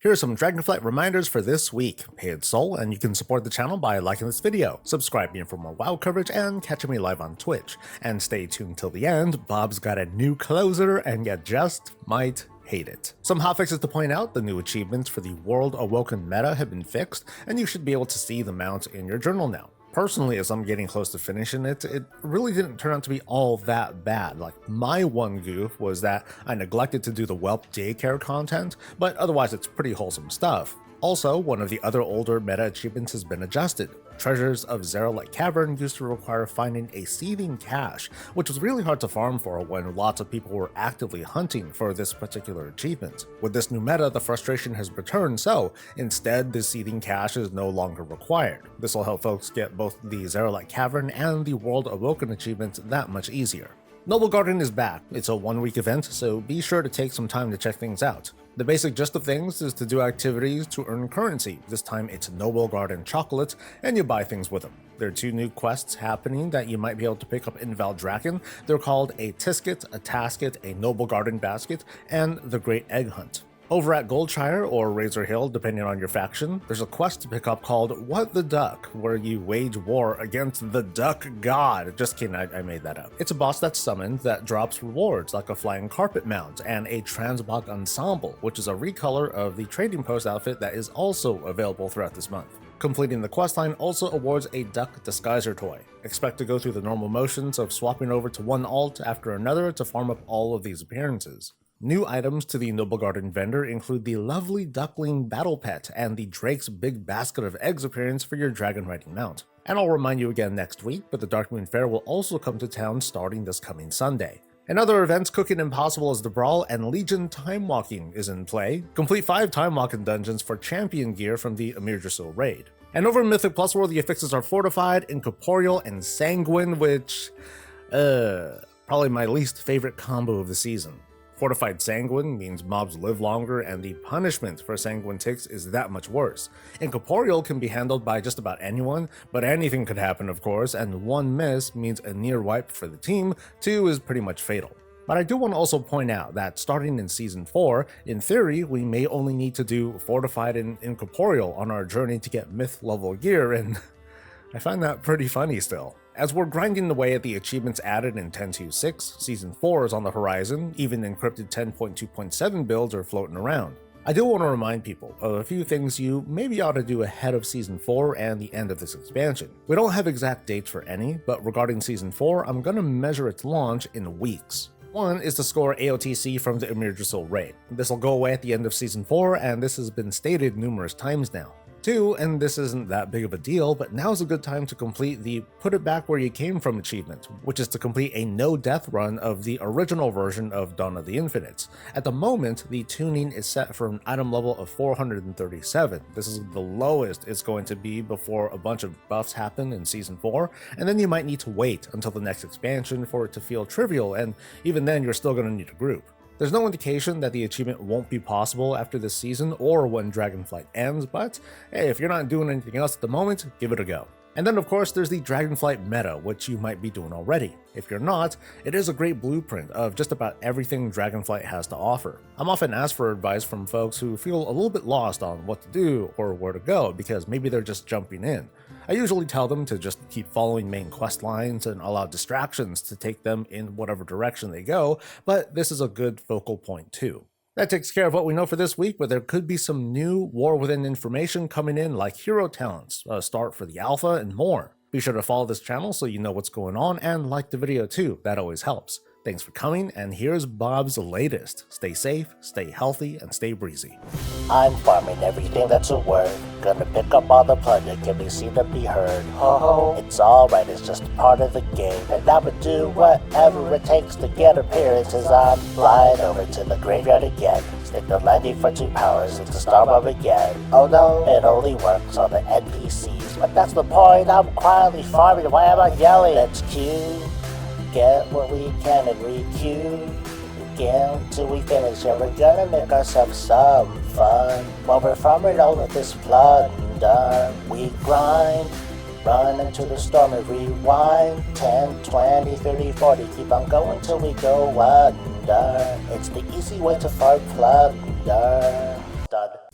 Here are some Dragonflight reminders for this week. Hey, it's Soul, and you can support the channel by liking this video, subscribing for more WoW coverage, and catching me live on Twitch. And stay tuned till the end, Bob's got a new closer, and you just might hate it. Some hotfixes to point out: the new achievements for the World Awoken meta have been fixed, and you should be able to see the mount in your journal now. Personally, as I'm getting close to finishing it, it really didn't turn out to be all that bad. Like, my one goof was that I neglected to do the whelp daycare content, but otherwise it's pretty wholesome stuff. Also, one of the other older meta achievements has been adjusted. Treasures of Zeralite Cavern used to require finding a seething cache, which was really hard to farm for when lots of people were actively hunting for this particular achievement. With this new meta, the frustration has returned, so instead the seething cache is no longer required. This will help folks get both the Zeralite Cavern and the World Awoken achievements that much easier. Noblegarden is back. It's a one-week event, so be sure to take some time to check things out. The basic gist of things is to do activities to earn currency. This time it's Noblegarden chocolates, and you buy things with them. There are two new quests happening that you might be able to pick up in Valdrakken. They're called a Tisket, a Tasket, a Noblegarden basket, and the Great Egg Hunt. Over at Goldshire, or Razor Hill depending on your faction, there's a quest to pick up called What the Duck, where you wage war against the Duck God. Just kidding, I made that up. It's a boss that's summoned that drops rewards like a flying carpet mount and a transmog ensemble, which is a recolor of the trading post outfit that is also available throughout this month. Completing the questline also awards a duck disguiser toy. Expect to go through the normal motions of swapping over to one alt after another to farm up all of these appearances. New items to the Noblegarden vendor include the lovely duckling battle pet and the Drake's big basket of eggs appearance for your dragon riding mount. And I'll remind you again next week, but the Darkmoon Fair will also come to town starting this coming Sunday. In other events, Cooking Impossible is the Brawl, and Legion Time Walking is in play. Complete 5 Time Walking dungeons for champion gear from the Amir Drasul raid. And over in Mythic Plus World, the affixes are Fortified, Incorporeal, and Sanguine, which, probably my least favorite combo of the season. Fortified Sanguine means mobs live longer, and the punishment for Sanguine ticks is that much worse. Incorporeal can be handled by just about anyone, but anything could happen of course, and 1 miss means a near wipe for the team, 2 is pretty much fatal. But I do want to also point out that starting in Season 4, in theory, we may only need to do Fortified and Incorporeal on our journey to get myth level gear, and I find that pretty funny still. As we're grinding away at the achievements added in 10.2.6, Season 4 is on the horizon, even encrypted 10.2.7 builds are floating around. I do want to remind people of a few things you maybe ought to do ahead of Season 4 and the end of this expansion. We don't have exact dates for any, but regarding Season 4, I'm going to measure its launch in weeks. One is to score AOTC from the Amir Drasul raid. This will go away at the end of Season 4, and this has been stated numerous times now. 2, and this isn't that big of a deal, but now's a good time to complete the Put It Back Where You Came From achievement, which is to complete a no-death run of the original version of Dawn of the Infinites. At the moment, the tuning is set for an item level of 437. This is the lowest it's going to be before a bunch of buffs happen in Season 4, and then you might need to wait until the next expansion for it to feel trivial, and even then you're still going to need a group. There's no indication that the achievement won't be possible after this season or when Dragonflight ends, but hey, if you're not doing anything else at the moment, give it a go. And then of course there's the Dragonflight meta, which you might be doing already. If you're not, it is a great blueprint of just about everything Dragonflight has to offer. I'm often asked for advice from folks who feel a little bit lost on what to do or where to go because maybe they're just jumping in. I usually tell them to just keep following main quest lines and allow distractions to take them in whatever direction they go, but this is a good focal point too. That takes care of what we know for this week, but there could be some new War Within information coming in, like hero talents, a start for the alpha, and more. Be sure to follow this channel so you know what's going on, and like the video too, that always helps. Thanks for coming, and here's Bob's latest. Stay safe, stay healthy, and stay breezy. I'm farming everything that's a word. Gonna pick up all the plunder, can be seen and be heard. Ho ho, it's alright, it's just a part of the game. And I would do whatever it takes to get appearances. I'm flying over to the graveyard again. Stick the landing for 2 powers into Star Mob again. Oh no, it only works on the NPCs. But that's the point, I'm quietly farming, why am I yelling? Let's queue, get what we can and re-queue again till we finish, and we're gonna make ourselves some fun. While we're farming all of this plunder, we grind, run into the storm and rewind. 10, 20, 30, 40, keep on going till we go under. It's the easy way to farm plunder. Done.